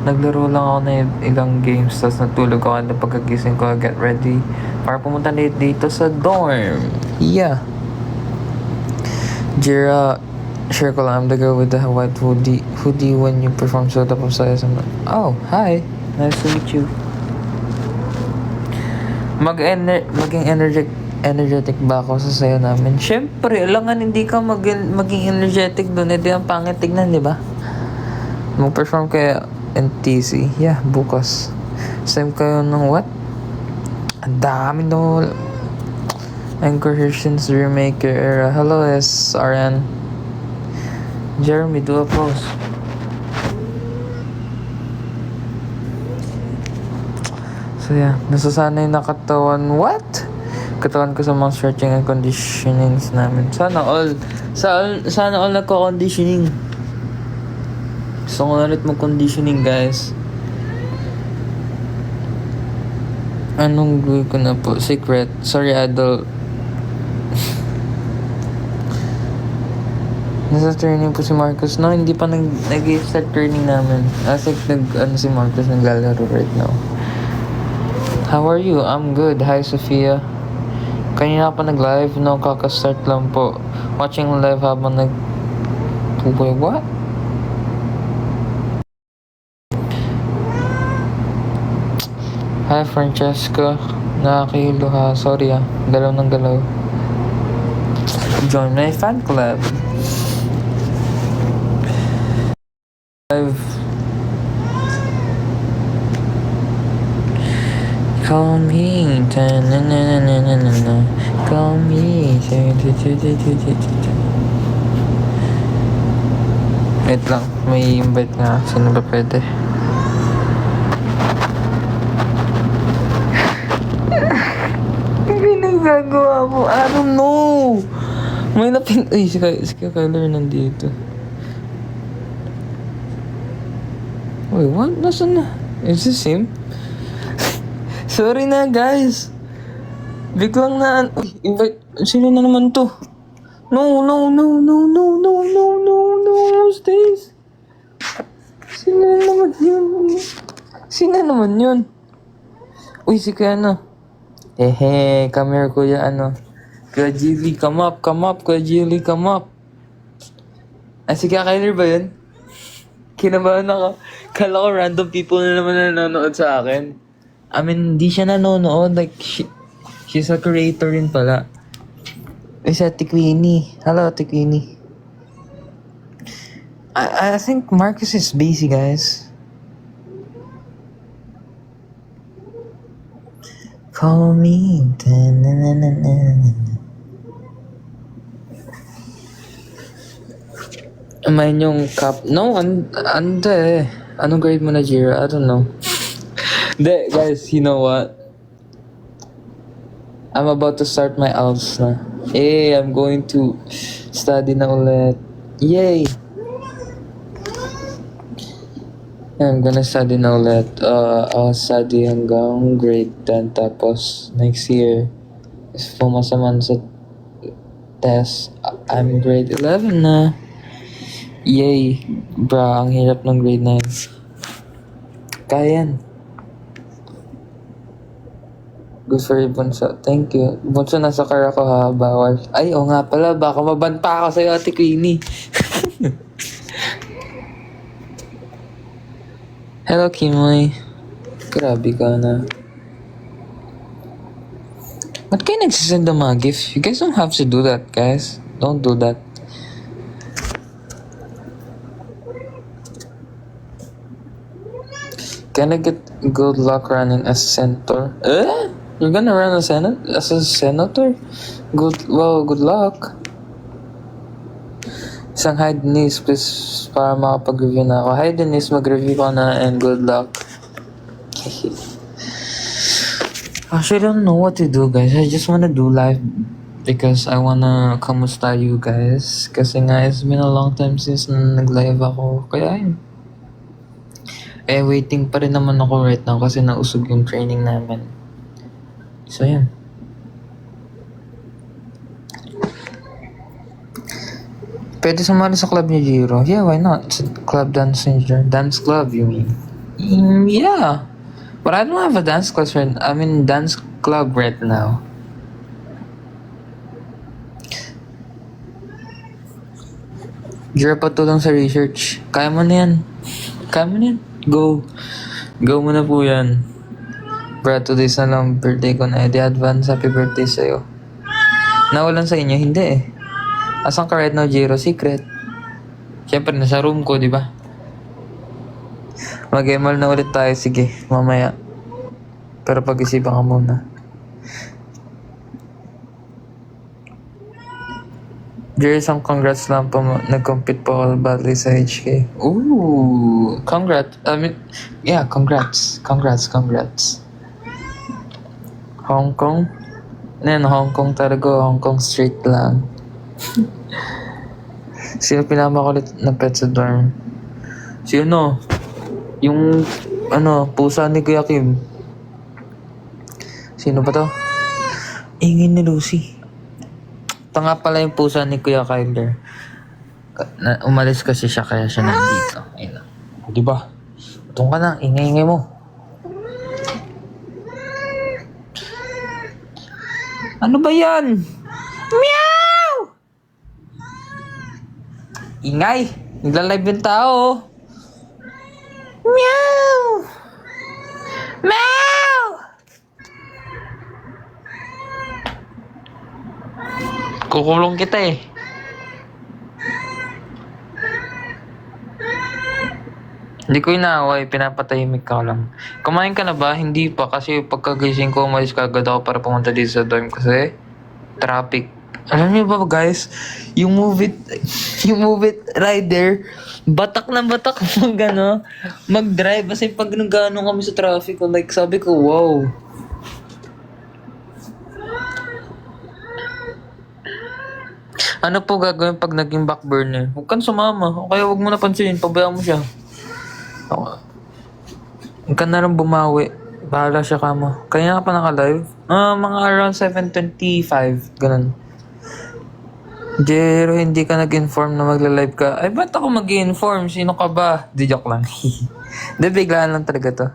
Naglaro lang ako na ilang games, tapos natulog ako na pagkagising ko, get ready para pumunta dito sa dorm. Yeah. Jira, share ko lang, I'm the girl with the white hoodie when you perform so top of size. Oh, hi. Nice to meet you. Maging energetic ba ako sa sayo namin? Syempre, alangan hindi ka maging energetic doon. Hindi ang pangit tignan, di ba? Mag-perform kayo NTC. Yeah, bukas. Same kayo ng what? Ang dami daw. Anchor-Hirschen's Remaker era. Hello, SRN. Jeremy, do a pose. So yeah, nasasanay na katawan. What? Katawan ko sa mga stretching and conditionings namin. Sana all nagko-conditioning. Gusto ko ulit mag-conditioning, guys. Anong gawin ko na po? Secret. Sorry, adult. Nasa training po si Marcus. No, hindi pa nag-start training namin. I think si Marcus naglalaro right now. How are you? I'm good. Hi, Sophia. Kanina pa nag-live. No, kakastart lang po. Watching live habang Wait, what? Hi, Francesca. Nakakihilo ha. Sorry Galaw ng galaw. Join my fan club. Live. Call me. Call me. Wait lang. May invite nga. Sino ba pwede? Gagawa mo. I don't know. May Uy, si Kyler nandito. Wait, what? Nasaan na? Is this him? Sorry na, guys. Biglang na... Uy, invite... Sino na naman to? No. Stace. Sino naman yun? Uy, si Kuya come here, Kuya Kuya Jilly, come up, Kuya Jilly, come up. Si Kuya Kyler ba yun? Kinabahan ako. Kala ko random people na naman nanonood sa akin. I mean, di siya nanonood. Like, she's a creator rin pala. Si Ate Queenie. Hello, Ate Queenie. I think Marcus is busy, guys. Call me. Am I yung cup? No, ande. Anong grade mo na, Jira? I don't know. De, guys, you know what? I'm about to start my ALS na. I'm going to study na ulit. Yay! I'm gonna study na ulit. I'll study hanggang grade 10. Tapos, next year, if pumasa man sa test, I'm grade 11 na. Yay! Bra, ang hirap ng grade 9. Kaya yan. Good for you, Bunso. Thank you. Bunso, nasa car ako ha. Bawal. Ay, o nga pala. Baka mabanta ako sa'yo, Ate Queenie. Hello, Kimoy. Grabe ka na. Ba't kayo nagsisend ng mga gifts? You guys don't have to do that, guys. Don't do that. Can I get good luck running as senator? You're gonna run as a senator? Good luck. Isang hi Denise, please, para makapag-review na ako. Hi Denise, mag-review ko na and good luck. Actually, I don't know what to do, guys. I just wanna do live because I wanna kamusta you guys. Kasi nga, it's been a long time since nag-live ako. Kaya yun. Waiting pa rin naman ako right now kasi nausog yung training namin. So, yan. Pwede sumali sa club ni Jiro. Yeah, why not? Sa club dance club, you mean? Yeah. But I don't have a dance class dance club right now. Jira patulong sa research. Kaya mo na yan. Kaya mo na yan. Go. Go mo na po yan. Brad, 2 days na lang birthday ko na. Di advance happy birthday sa'yo. Nawalan sa inyo? Hindi eh. Asan ka right now, Jiro? Secret. Siyempre, nasa room ko, di ba? Mag-ML na ulit tayo. Sige, mamaya. Pero pag-isipan ka muna. Jiro, isang congrats lang po. Nag-compete po ako badly sa HK. Ooh, congrats. Yeah, congrats. Congrats. Hong Kong? Ano Hong Kong talaga. Hong Kong straight lang. Sino pinamakulit na pet sa dorm? Sino? Yung, pusa ni Kuya Kim. Sino ba to? Ingin ni Lucy. Ito nga pala yung pusa ni Kuya Kyler. Umalis kasi siya kaya siya nandito. Ayun. Diba? Itong ka na, ingay-ingay mo. Ano ba yan? Meow! Ingay! Nagla-live yung tao. Meow! Meow! Kukulong kita eh. Hindi ko inaaway, pinapatahimik ka lang. Kumain ka na ba? Hindi pa kasi pagkagising ko, umalis ka agad ako para pumunta dito sa dorm kasi traffic. Alam niyo ba guys, yung move it rider, batak na batak mag-drive kasi pag nagano kami sa traffic, like sabi ko, wow. Ano po gagawin pag naging backburner? Huwag kang sumama. O kaya huwag mo napansinin. Pabayaan mo siya. Huwag ka na rin bumawi. Bahala siya ka mo. Kaya nga pa naka-live? Mga around 7:25. Ganun. Jero, hindi ka nag-inform na magla-live ka. Ay, ba't ako mag-inform? Sino ka ba? Di, joke lang. Hindi, biglaan lang talaga to.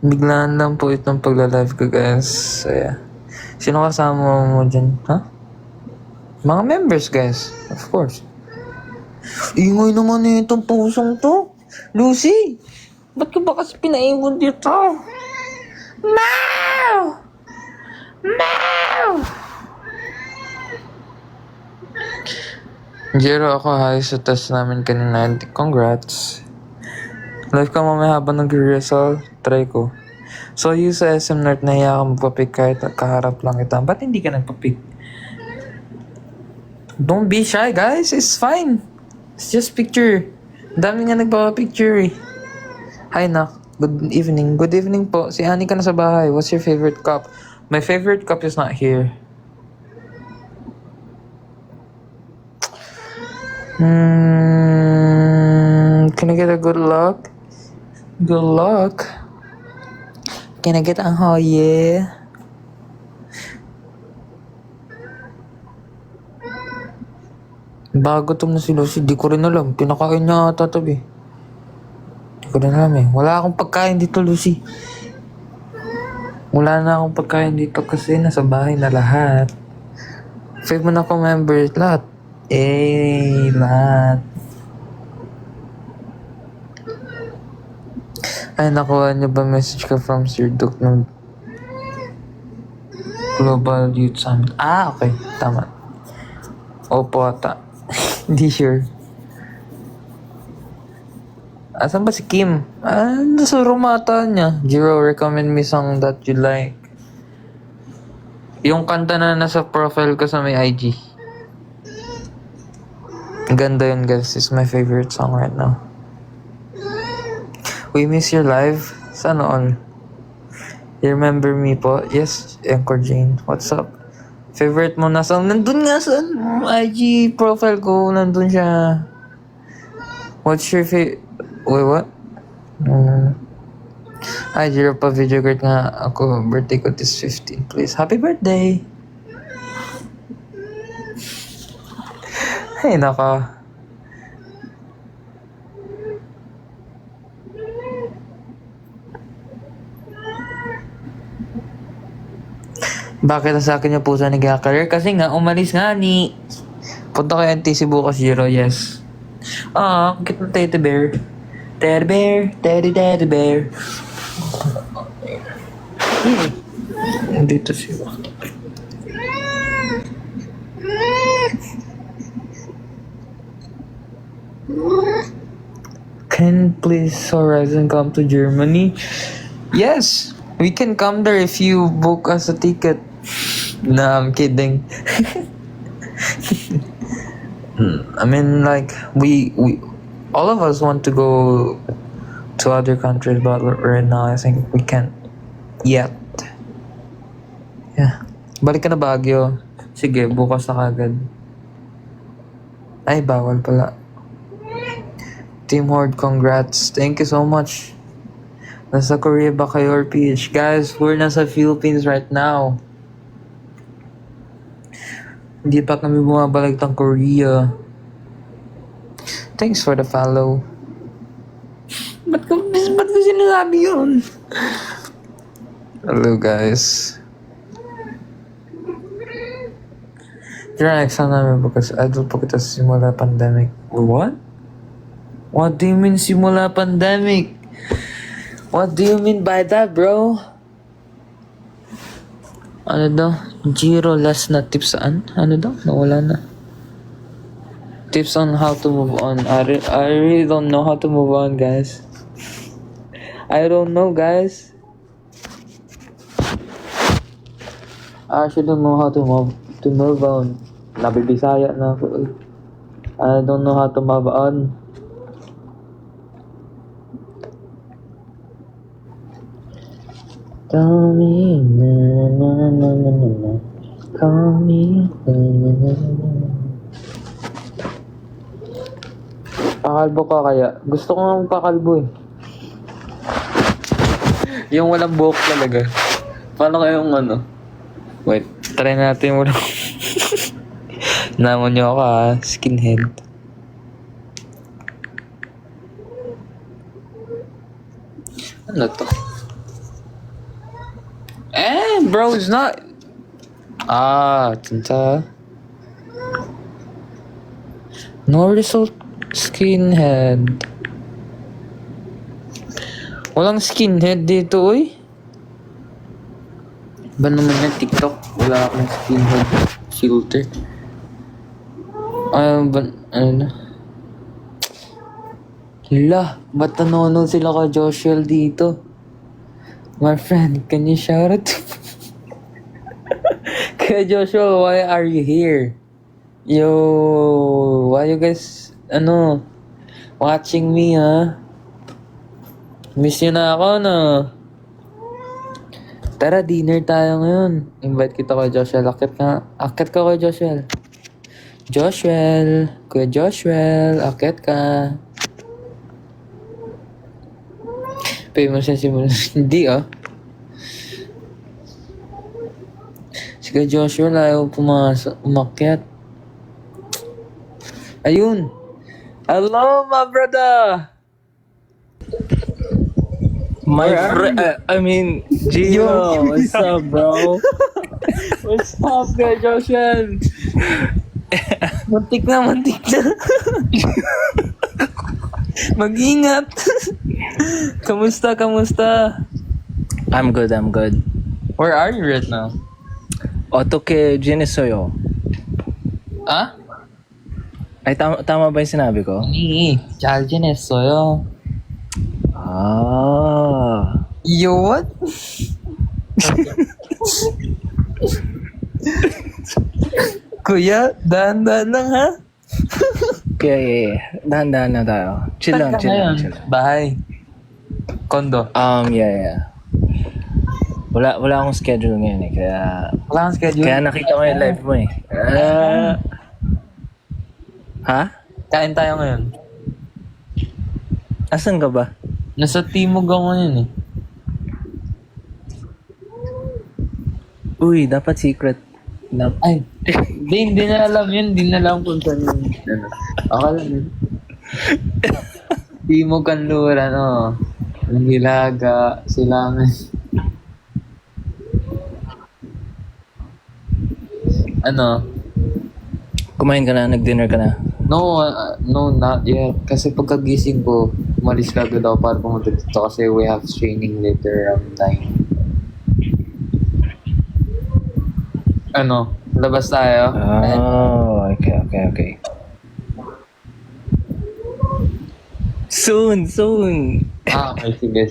Biglaan lang po itong pagla-live ko, guys. So, yeah. Sino kasama mo dyan? Ha? Mga members, guys. Of course. Ingay naman eh itong pusong to. Lucy! Ba't ka ba kasi pinaiwan dito? Meow! Meow! Jero, ako high sa test namin kanina. Congrats. Live ka mamaya habang nag-rehearsal. Try ko. So, you sa SM North, nahiya ka magpapick kahit kaharap lang kita. Ba't hindi ka nagpapick? Don't be shy, guys. It's fine. It's just picture. Dami nga nagpapapicture eh. Hi, Nak. Good evening. Good evening po. Si Annie ka na sa bahay. What's your favorite cup? My favorite cup is not here. Can I get a good luck? Good luck. Can I get a oh yeah? Bago to na si Lucy. Di ko rin alam. Pinakain niya ata tabi. Di ko rin alam eh. Wala akong pagkain dito, Lucy. Wala na akong pagkain dito kasi nasa bahay na lahat. 5 mo na ako members. Lahat. Lahat. Ay, nakuha niyo ba message ka from Sir Duke ng Global Youth Summit? Okay. Tama. Opo ata. Hindi sure. Asan ba si Kim? Nasa room ata niya. Jiro, recommend me song that you like. Yung kanta na nasa profile ko sa may IG. Ganda yun, guys. It's my favorite song right now. We miss your live. Sana all. You remember me po? Yes, Anchor Jane. What's up? Favorite mo na song? Nandun nga sa IG profile ko. Nandun siya. What's your favorite? Wait, what? Ay, Jiro pa video great nga ako. Birthday ko this 15. Please, happy birthday! Ay, naka. Bakit sa akin yung pusa ni Gakaler? Kasi nga, umalis nga ni... Punta kay NTC bukas, Jiro, yes. Ah, cute ng teddy bear. Teddy bear, teddy bear. Dito siya. Can please Horizon come to Germany? Yes, we can come there if you book us a ticket. Nah, I'm kidding. I mean, like, we all of us want to go to other countries, but right now I think we can't yet. Yeah. Balik ka na Baguio. Sige, bukas na kagad. Ay, bawal pala. Team Horde, congrats. Thank you so much. Nasa Korea ba kayo or PH? Guys, we're nasa Philippines right now. Hindi pa kami bumabalik ng Korea. Thanks for the follow. Ba't ko sinasabi yun? Hello guys. Tira exam namin because idol po kita simula pandemic. What? What do you mean simula pandemic? What do you mean by that, bro? Ano daw? Jiro, last na tips saan? Ano daw? Nawala na. Tips on how to move on. I really don't know how to move on, guys. I don't know, guys. I actually don't know how to move on. Nabibisaya na ako. I don't know how to move on. Call me, na na na na na na. Call me, na na na na. Pakalbo ka kaya? Gusto ko nga pakalbo eh. Yung walang buhok talaga. Paano kayong ano? Wait, try natin yung walang... Namon nyo ako ha, skinhead. Ano to? Bro, it's not... Tinta. No result, skinhead. Walang skinhead dito, uy. Ba naman yan, TikTok? Wala akong skinhead filter. Ano? Ba't nanonood sila ka Joshua dito? My friend, can you shout it? Kaya Joshua, why are you here? Yo, why you guys, watching me, ha? Miss nyo na ako, no? Tara, dinner tayo ngayon. Invite kita kay Joshua. Akit ka kay Joshua. Kuya Joshua, akit ka. Famous yan si Mula. Hindi, Si Kuya Joshua, ayaw umakyat. Ayun. Hello, my brother! Gio, what's up, bro? What's up, Kuya Joshua? Muntik na. Mag-ingat. Kamusta? I'm good. Where are you right now? 어떻게 지냈어요? Ah? Ay, tama ba yung sinabi ko? 잘 지냈어요. Yo, what? Kuya, dahan-dahan lang ha? Okay, dahan-dahan na tayo. Chill lang. Bahay. Kondo. Yeah. Wala akong schedule ngayon kaya... Wala kang schedule? Kaya nakita ko yung live mo Ha? Kain tayo ngayon. Asan ka ba? Nasa Timog ako ngayon eh. Uy, dapat secret. Ay, hindi na alam yun. Hindi na alam kung saan yun. Akala yun. Timog Kanluran, Ang Hilaga, Silangan. Ano? Kumain ka na, nag-dinner ka na. No, no, not yet. Kasi pagkagising ko, umalis ka agad ako para pumunta dito kasi we have training later around 9. Ano? Labas tayo? Oh, okay. Soon. Okay, sige.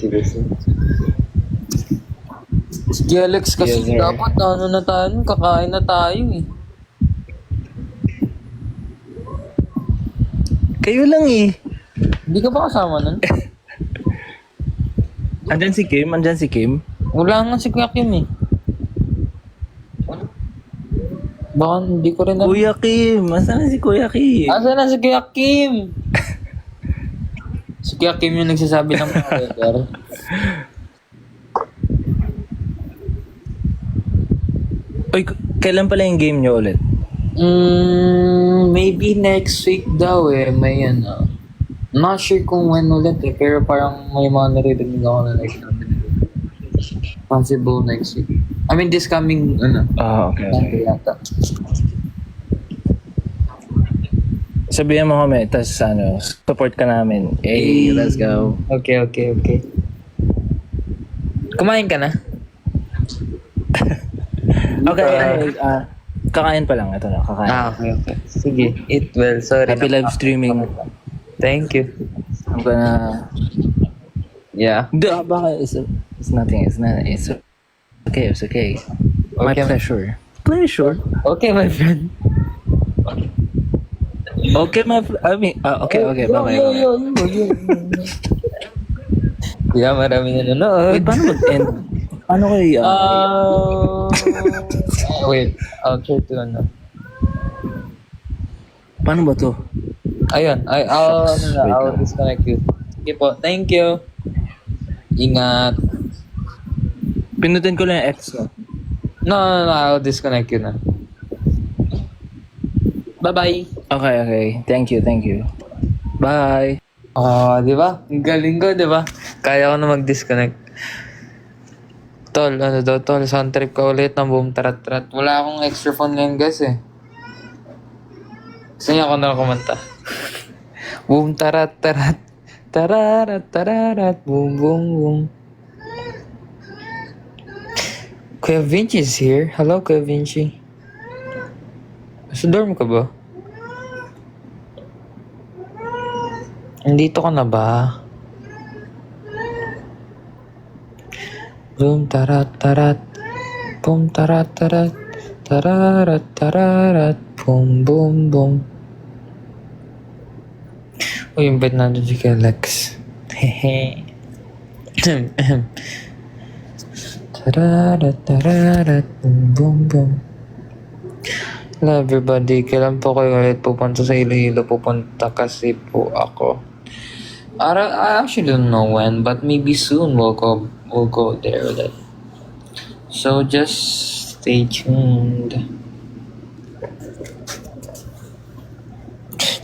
Sige, Alex, kasi Yes, sir. dapat ano na tayo, kakain na tayo eh. Kayo lang eh. Hindi ka ba kasama nun? Andyan si Kim. Wala nga si Kuya Kim eh. Baka hindi ko rin Kuya Kim. Asan na si Kuya Kim? Asa na si Kuya Kim? Si Kuya Kim yung nagsasabi ng mga weather. Uy, kailan pala yung game nyo ulit? Maybe next week daw eh. May ano. Not sure kung when ulit eh. Pero parang may mga naririnig ako na like possible next week. I mean this coming ano. Okay. Monday yata. Sabihan mo kami, tas support ka namin. Hey, let's go. Okay. Kumain ka na? Okay, kakain pa lang. Ito na, kakain. Okay. Sige. Eat well. Sorry. Happy live streaming. Thank you. I'm gonna... Yeah. Baka it's nothing. It's okay. My Okay. pleasure. Okay, my friend. Okay, okay. Bye-bye. Yo. Yeah, marami na nanonood. Wait, paano mag-end? Paano kayo? Wait, I'll try to ano. Paano ba to? Ayun, I'll Wait lang. disconnect you. Okay po, thank you. Ingat. Pinutin ko lang yung X, no? No, I'll disconnect you na. Bye-bye. Okay. Thank you. Bye. Di ba? Ang galing ko, di ba? Kaya ko na mag-disconnect. Tol, sound trip ka ulit ng boom tarat-tarat. Wala akong extra phone ngayon, guys eh. Gusto niya ako na kumanta. Boom tarat-tarat. Tararat-tararat. Boom. Kuya Vinci is here. Hello, Kuya Vinci. Sa dorm ka ba? Nandito ka na ba? Boom tarat-tarat. Boom tarat-tarat. Tararat-tararat. Boom. Uy, yung bed natin si Alex. Hehe. Tararat-tararat. Boom. Hello everybody, kailan po kayo ulit pupunta sa Iloilo? Pupunta kasi po ako. I actually don't know when, but maybe soon we'll go there ulit. So just stay tuned.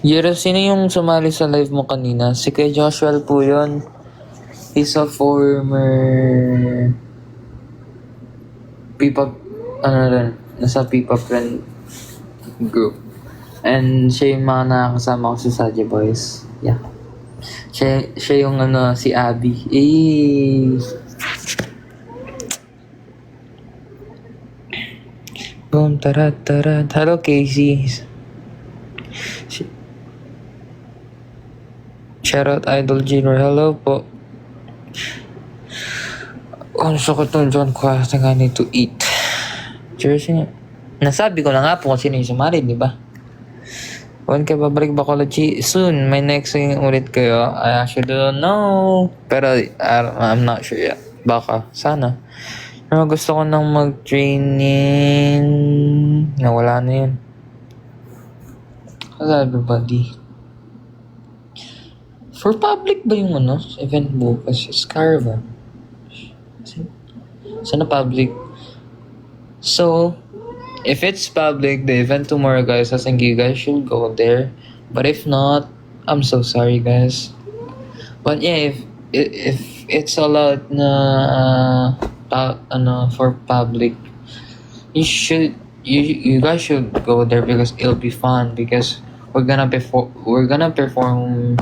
Yero, sino yung sumali sa live mo kanina? Si Kuya Joshua po yun. He's a former nasa Pipa friend group. And siya yung mga nakakasama ko sa Saja Boys. Yeah. Siya yung si Abby. Boom, tarat. Hello, Casey. Shoutout Idol Junior. Hello po. Ang sakit ng John ko. I think I need to eat. Jersey. Nasabi ko na nga po kung sino yung sumali, di ba? When ka babalik Bacolod? Soon. May next thing ulit kayo. I actually don't know. Pero I'm not sure yet. Baka. Sana. Pero gusto ko nang mag-training. Nawala na yun. Hello everybody. For public ba yung event bukas? It's Caravan. Sana public. So, if it's public, the event tomorrow, guys, I think you guys should go there. But if not, I'm so sorry, guys. But yeah, if it's allowed na for public, you should you guys should go there because it'll be fun because we're gonna perform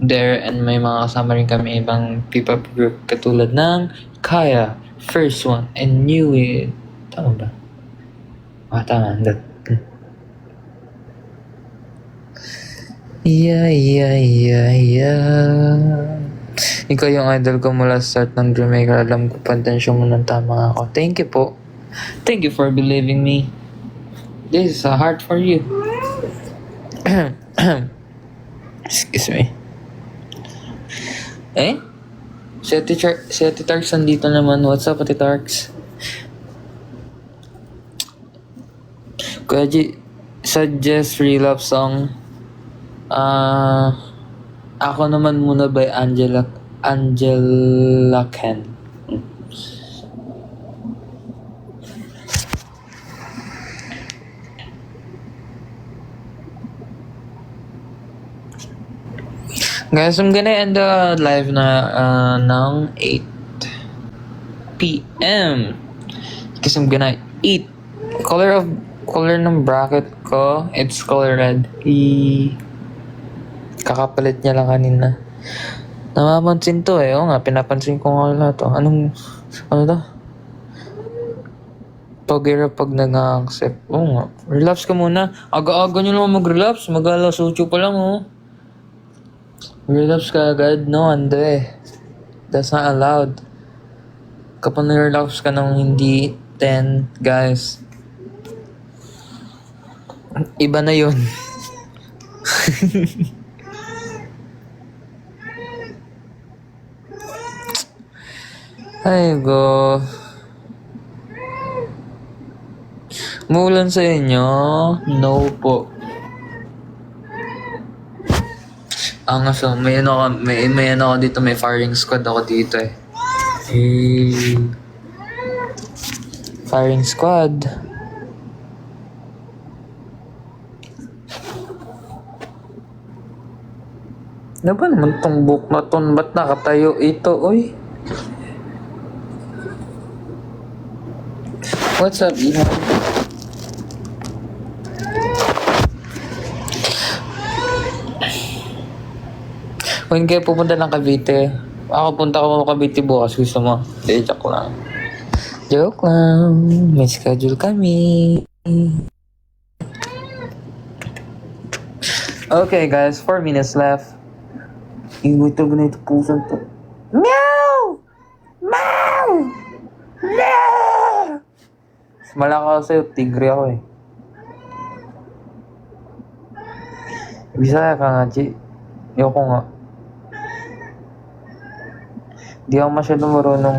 there and may mga kasama rin kami ibang P-pop group katulad ng Kaya, First One, and New It. Tama ba? Tama. Yeah. Ikaw yung idol ko mula start ng Dreammaker. Alam ko, pandensyon mo ng tama ako. Thank you po. Thank you for believing me. This is a heart for you. Excuse me. Si Ate Tarks nandito naman. What's up, Ate Tarks? Kuya G, suggest relapse song. Ako naman muna by Angela Ken. Guys, I'm gonna end the live na ng 8 p.m. Because I'm gonna eat. Color ng bracket ko, it's color red. Kakapalit niya lang kanina. Namamansin to eh. Oo nga, pinapansin ko nga lahat to. Ano to? Pag-era pag nag-accept. Oo nga. Relapse ka muna. Aga-aga nyo naman mag-relapse. Mag-alas 8 pa lang oh. Relapse ka agad? No, ande. That's not allowed. Kapag nag-relapse ka ng hindi 10, guys. Iba na yun. Ay, go. Umuulan sa inyo? No po. So, may ano ako dito, may firing squad ako dito eh. Firing squad. Ano ba naman tong book na ton? Ba't nakatayo ito, oy? What's up, Iha? When kayo pupunta ng Cavite? Ako punta ko Cavite bukas. Gusto mo? Hindi, joke lang. Joke lang. May schedule kami. Okay, guys. 4 minutes left. Wait, ito na ito pusan to. Meow! Meow! Meow! Malaka sa'yo. Tigre ako eh. Bisaya ka nga, G. Ayoko nga. Di ako masyadong marunong.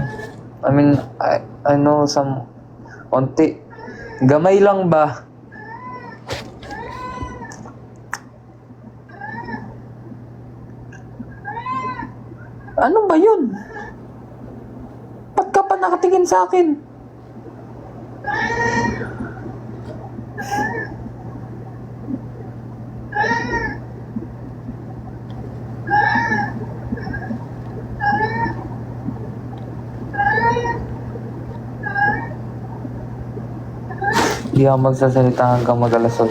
I mean, I know some... Onti. Gamay lang ba? Ano ba yun? Ba't ka pa nakatingin sa akin? Hindi ako magsasalita hanggang mag-alas 8.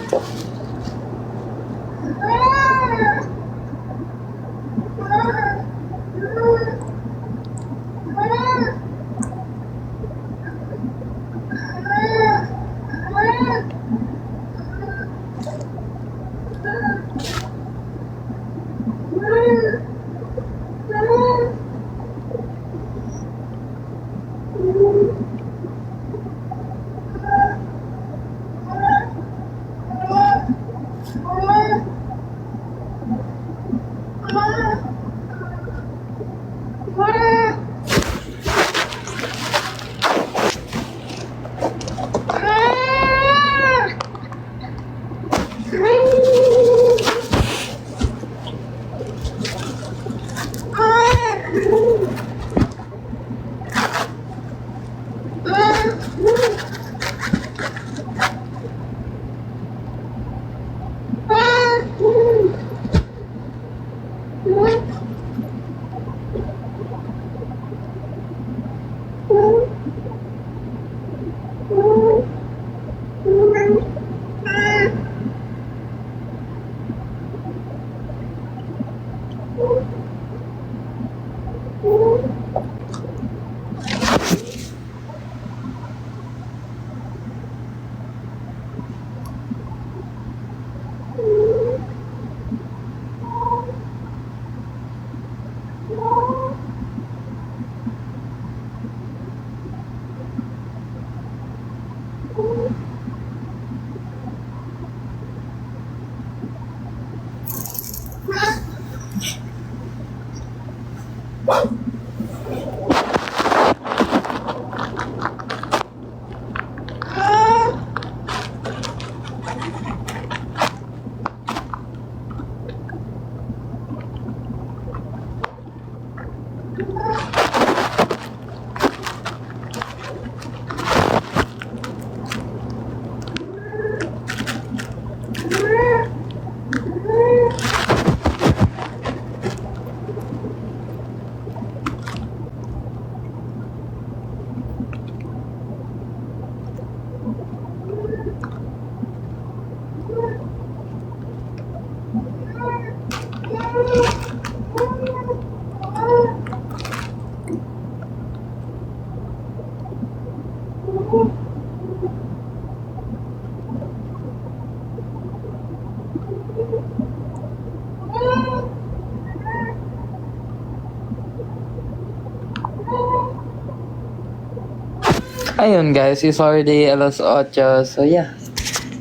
Ayun guys, it's already alas 8. So yeah,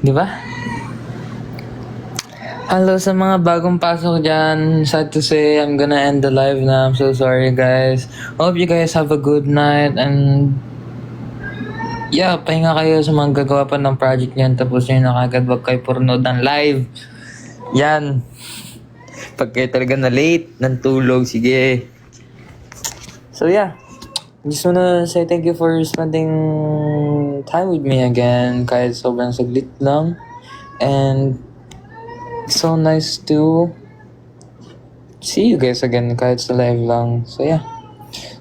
di ba? Hello sa mga bagong pasok dyan. Sad to say, I'm gonna end the live na. I'm so sorry guys. Hope you guys have a good night and yeah, pahinga kayo sa mga gagawa pa ng project niyan. Tapos nyo na kagad, wag kayo purnood ng live. Yan. Pag kayo talaga na late ng tulog, sige. So yeah, just wanna say thank you for spending time with me again. Kahit sobrang saglit lang. And so nice to see you guys again kahit sa live lang. So yeah.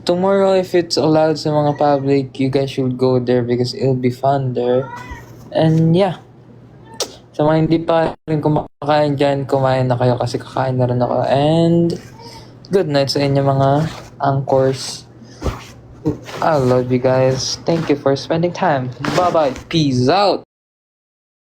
Tomorrow, if it's allowed sa mga public, you guys should go there because it'll be fun there. And yeah. Sa mga hindi pa rin kumakain dyan, kumain na kayo kasi kakain na rin ako. And good night sa inyo mga anchors. I love you guys. Thank you for spending time. Bye-bye. Peace out.